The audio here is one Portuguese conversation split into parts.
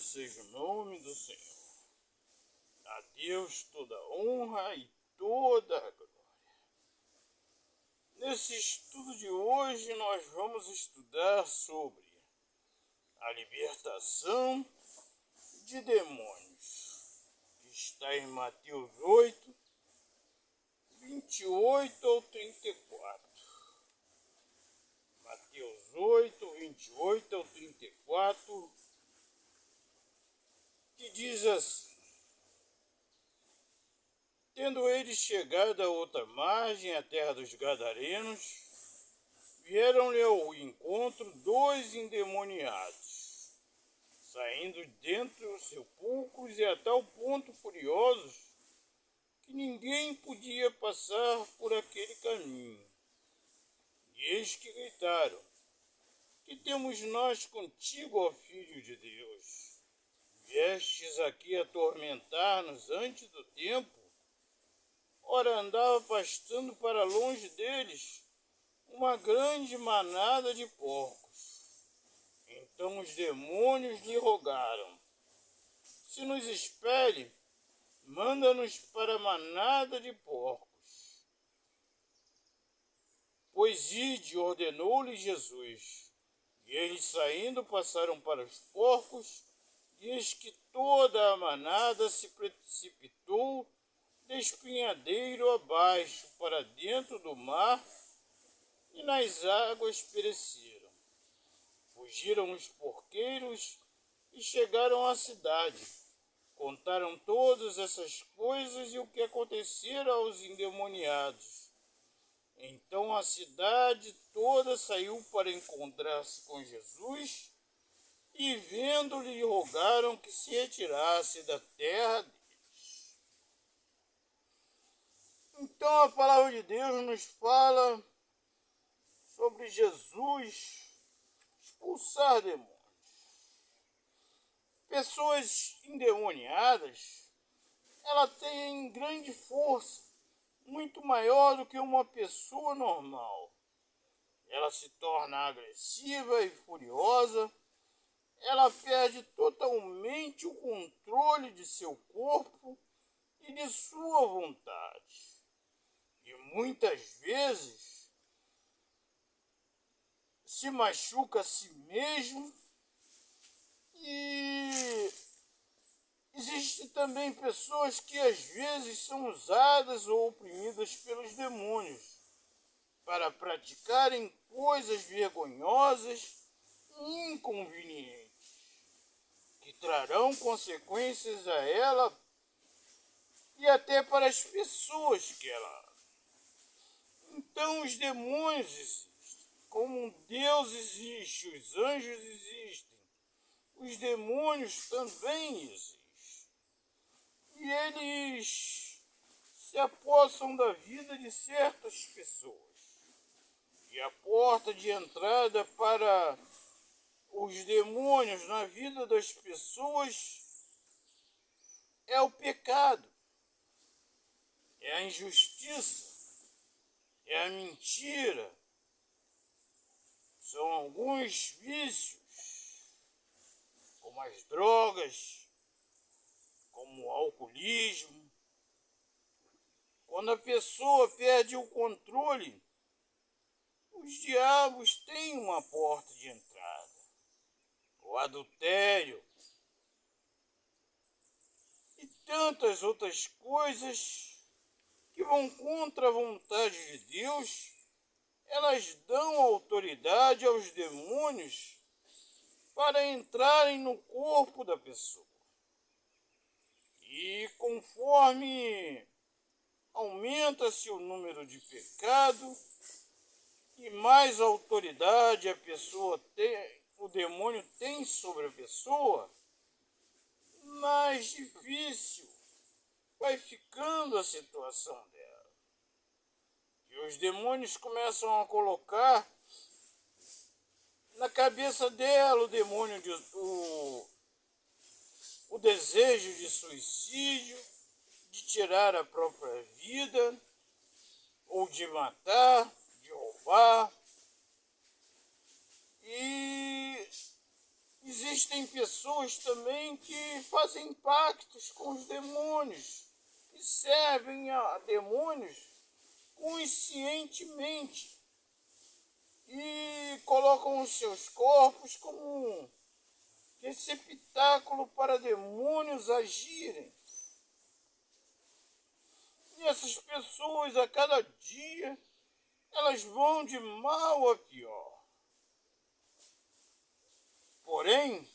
seja o nome do Senhor. A Deus toda honra e toda a glória. Nesse estudo de hoje nós vamos estudar sobre a libertação de demônios, que está em Mateus 8, 28 ao 34. Mateus 8, 28 ao 34, que diz assim: Tendo eles chegado à outra margem, a terra dos Gadarenos, vieram-lhe ao encontro 2 endemoniados, saindo dentro dos sepulcros e a tal ponto furiosos que ninguém podia passar por aquele caminho. E eis que gritaram: Que temos nós contigo, ó Filho de Deus? Viestes aqui atormentar-nos antes do tempo? Ora, andava pastando para longe deles uma grande manada de porcos. Então os demônios lhe rogaram: Se nos expele, manda-nos para a manada de porcos. Pois ide, ordenou-lhe Jesus. E eles saindo passaram para os porcos, e eis que toda a manada se precipitou despenhadeiro abaixo para dentro do mar, e nas águas pereceram. Fugiram os porqueiros e chegaram à cidade. Contaram todas essas coisas e o que acontecera aos endemoniados. Então a cidade toda saiu para encontrar-se com Jesus, e vendo-lhe rogaram que se retirasse da terra deles. Então a palavra de Deus nos fala sobre Jesus expulsar demônios. Pessoas endemoniadas, ela tem grande força, muito maior do que uma pessoa normal. Ela se torna agressiva e furiosa, ela perde totalmente o controle de seu corpo e de sua vontade. E muitas vezes se machuca a si mesmo. E existem também pessoas que às vezes são usadas ou oprimidas pelos demônios para praticarem coisas vergonhosas e inconvenientes, que trarão consequências a ela e até para as pessoas que ela ama. Então os demônios existem, como Deus existe, os anjos existem, os demônios também existem. E eles se apossam da vida de certas pessoas. E a porta de entrada para os demônios na vida das pessoas é o pecado, é a injustiça, é a mentira. São alguns vícios, como as drogas, como o alcoolismo. Quando a pessoa perde o controle, os diabos têm uma porta de entrada. O adultério e tantas outras coisas que vão contra a vontade de Deus, elas dão autoridade aos demônios para entrarem no corpo da pessoa. E conforme aumenta-se o número de pecado e mais autoridade a pessoa tem, o demônio tem sobre a pessoa, mais difícil vai ficando a situação dela. E os demônios começam a colocar na cabeça dela o desejo de suicídio, de tirar a própria vida, ou de matar, de roubar. E Existem pessoas também que fazem pactos com os demônios, que servem a demônios conscientemente e colocam os seus corpos como um receptáculo para demônios agirem. E essas pessoas, a cada dia, elas vão de mal a pior. Porém,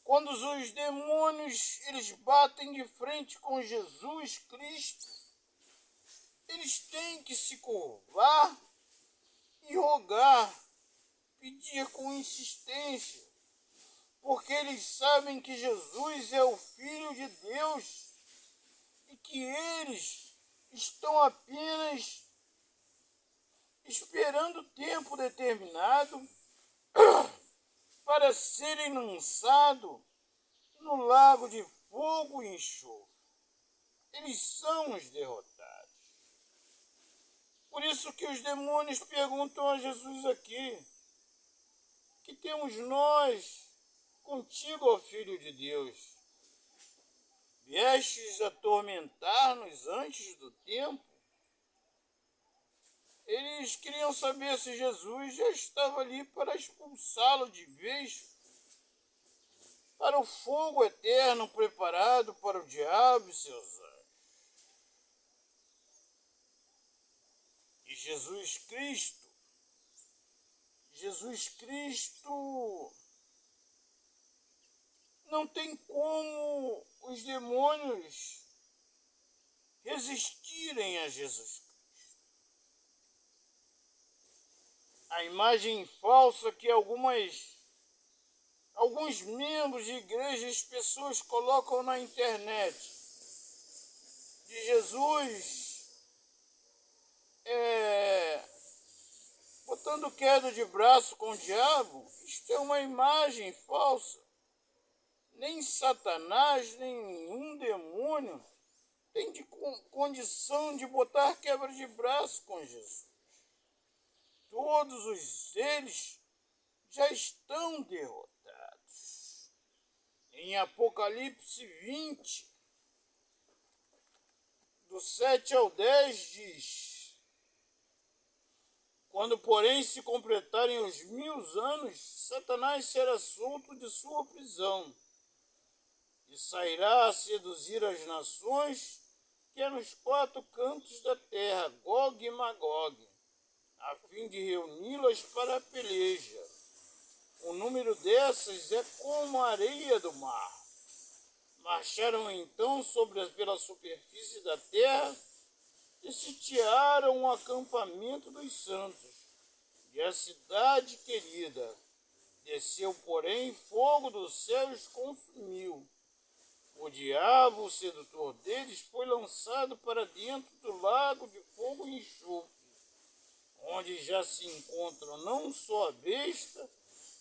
quando os demônios eles batem de frente com Jesus Cristo, eles têm que se curvar e rogar, pedir com insistência, porque eles sabem que Jesus é o Filho de Deus e que eles estão apenas esperando o tempo determinado para serem lançados no lago de fogo e enxofre. Eles são os derrotados. Por isso que os demônios perguntam a Jesus aqui: que temos nós contigo, ó Filho de Deus? Viestes atormentar-nos antes do tempo? Eles queriam saber se Jesus já estava ali para expulsá-lo de vez para o fogo eterno preparado para o diabo e seus anjos. E Jesus Cristo não tem como os demônios resistirem a Jesus Cristo. A imagem falsa que alguns membros de igrejas, pessoas colocam na internet de Jesus botando queda de braço com o diabo, isto é uma imagem falsa. Nem Satanás, nem nenhum demônio tem condição de botar quebra de braço com Jesus. Todos eles já estão derrotados. Em Apocalipse 20, do 7 ao 10 diz: quando, porém, se completarem os 1000 anos, Satanás será solto de sua prisão e sairá a seduzir as nações que é nos 4 cantos da terra, Gog e Magog, a fim de reuni-las para a peleja. O número dessas é como a areia do mar. Marcharam então pela superfície da terra e sitiaram o acampamento dos santos e a cidade querida. Desceu, porém, fogo do céu e os consumiu. O diabo, o sedutor deles, foi lançado para dentro do lago de fogo e enxofre, onde já se encontram não só a besta,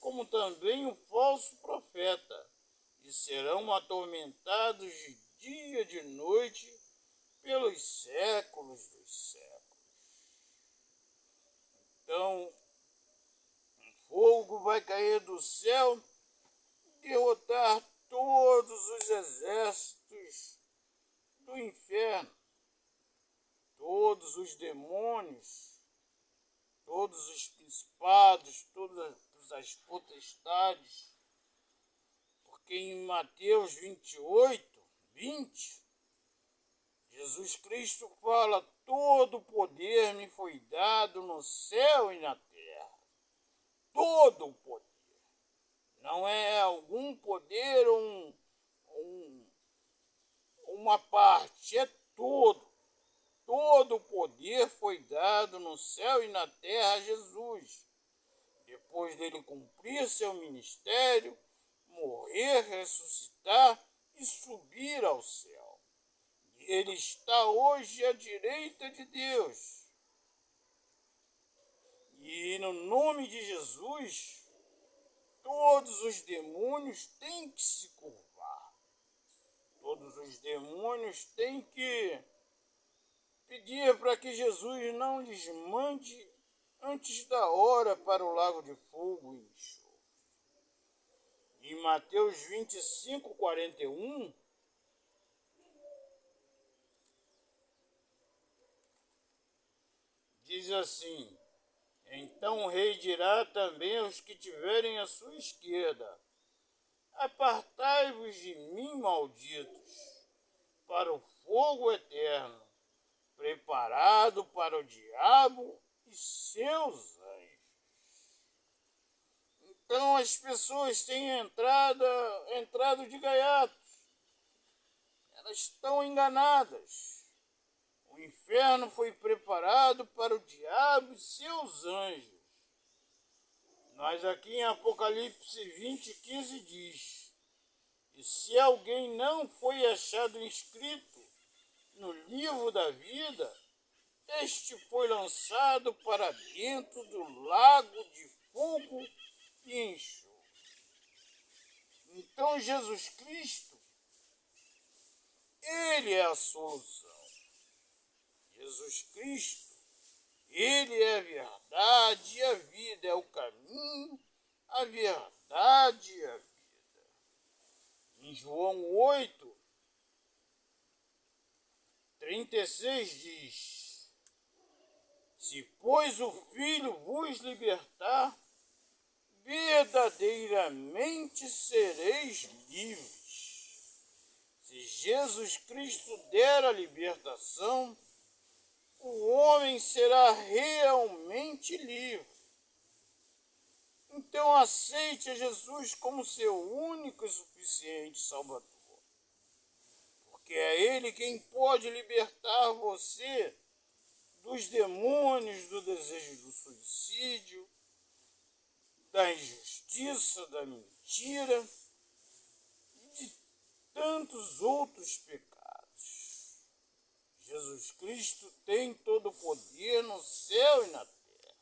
como também o falso profeta, e serão atormentados de dia e de noite pelos séculos dos séculos. Então, um fogo vai cair do céu e derrotar todos os exércitos do inferno, todos os demônios, todos os principados, todas as potestades, porque em Mateus 28, 20, Jesus Cristo fala: todo poder me foi dado no céu e na terra. Todo o poder. Não é algum poder ou uma parte, é todo. Todo o poder foi dado no céu e na terra a Jesus. Depois dele cumprir seu ministério, morrer, ressuscitar e subir ao céu. E ele está hoje à direita de Deus. E no nome de Jesus, todos os demônios têm que se curvar. Todos os demônios têm que pedir para que Jesus não lhes mande antes da hora para o lago de fogo e enxofre. Em Mateus 25, 41, diz assim: então o rei dirá também aos que tiverem à sua esquerda: apartai-vos de mim, malditos, para o fogo eterno, preparado para o diabo e seus anjos. Então as pessoas têm entrado de gaiatos. Elas estão enganadas. O inferno foi preparado para o diabo e seus anjos. Mas aqui em Apocalipse 20, 15 diz: e se alguém não foi achado inscrito no livro da vida, este foi lançado para dentro do lago de fogo e enxofre. Então Jesus Cristo, Ele é a solução. Jesus Cristo, Ele é a verdade e a vida, é o caminho, a verdade e a vida. Em João 8, 36 diz: se, pois, o Filho vos libertar, verdadeiramente sereis livres. Se Jesus Cristo der a libertação, o homem será realmente livre. Então aceite a Jesus como seu único e suficiente Salvador. Porque é Ele quem pode libertar você dos demônios, do desejo do suicídio, da injustiça, da mentira e de tantos outros pecados. Jesus Cristo tem todo o poder no céu e na terra.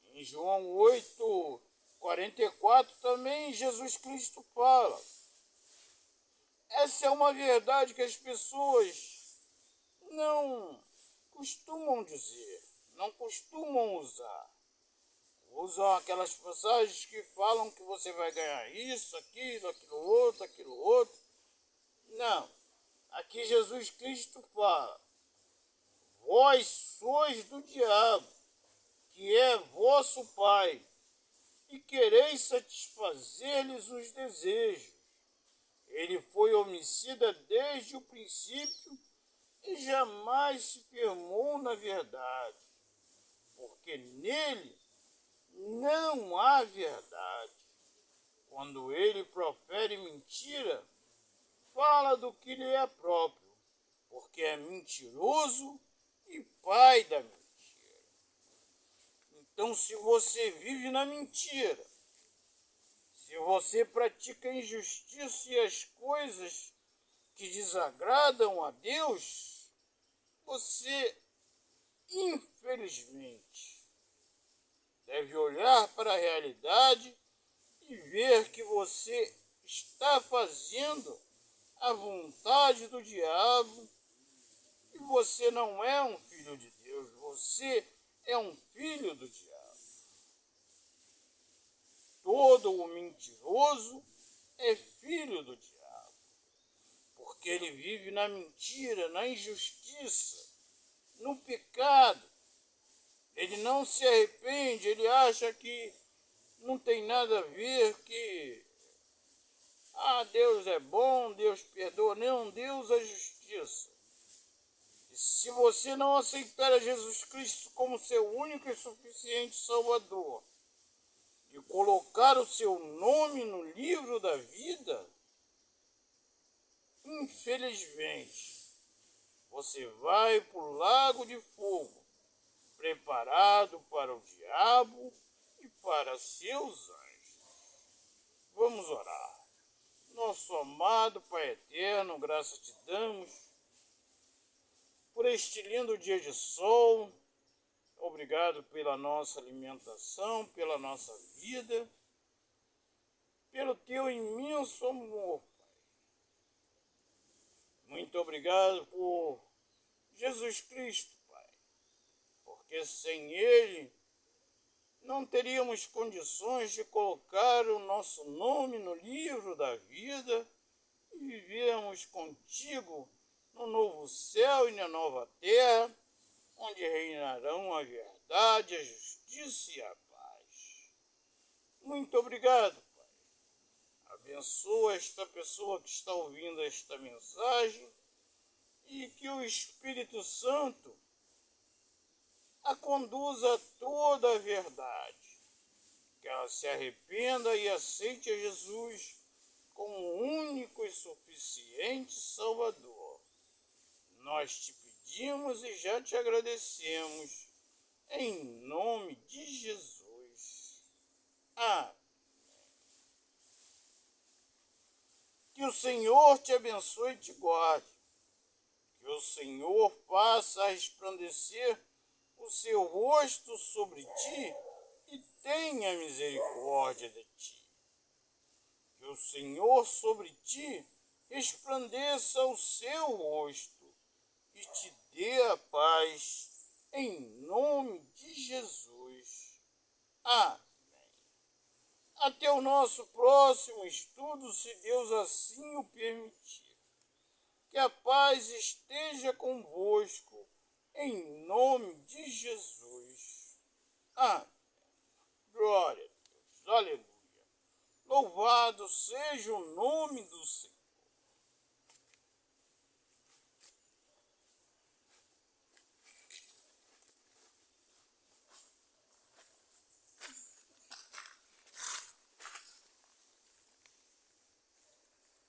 Em João 8, 44 também Jesus Cristo fala. Essa é uma verdade que as pessoas não costumam dizer, não costumam usar. Usam aquelas passagens que falam que você vai ganhar isso, aquilo, aquilo outro. Não. Aqui Jesus Cristo fala: vós sois do diabo, que é vosso pai, e quereis satisfazer-lhes os desejos. Ele foi homicida desde o princípio e jamais se firmou na verdade, porque nele não há verdade. Quando ele profere mentira, fala do que lhe é próprio, porque é mentiroso e pai da mentira. Então, se você vive na mentira, se você pratica a injustiça e as coisas que desagradam a Deus, você, infelizmente, deve olhar para a realidade e ver que você está fazendo a vontade do diabo e você não é um filho de Deus, você é um filho do diabo. Todo o mentiroso é filho do diabo, porque ele vive na mentira, na injustiça, no pecado. Ele não se arrepende, ele acha que não tem nada a ver, que Deus é bom, Deus perdoa. Não, Deus é justiça. E se você não aceitar a Jesus Cristo como seu único e suficiente Salvador, e colocar o seu nome no livro da vida, infelizmente, você vai para o lago de fogo, preparado para o diabo e para seus anjos. Vamos orar. Nosso amado Pai eterno, graças te damos por este lindo dia de sol. Obrigado pela nossa alimentação, pela nossa vida, pelo teu imenso amor, Pai. Muito obrigado por Jesus Cristo, Pai, porque sem Ele não teríamos condições de colocar o nosso nome no livro da vida e vivermos contigo no novo céu e na nova terra, onde reinarão a verdade, a justiça e a paz. Muito obrigado, Pai. Abençoa esta pessoa que está ouvindo esta mensagem e que o Espírito Santo a conduza a toda a verdade. Que ela se arrependa e aceite a Jesus como o único e suficiente Salvador. Nós te pedimos e já te agradecemos, em nome de Jesus. Amém. Que o Senhor te abençoe e te guarde. Que o Senhor faça resplandecer o seu rosto sobre ti e tenha misericórdia de ti. Que o Senhor sobre ti resplandeça o seu rosto e te dê a paz, em nome de Jesus. Amém. Até o nosso próximo estudo, se Deus assim o permitir. Que a paz esteja convosco, em nome de Jesus. Amém. Glória a Deus. Aleluia. Louvado seja o nome do Senhor.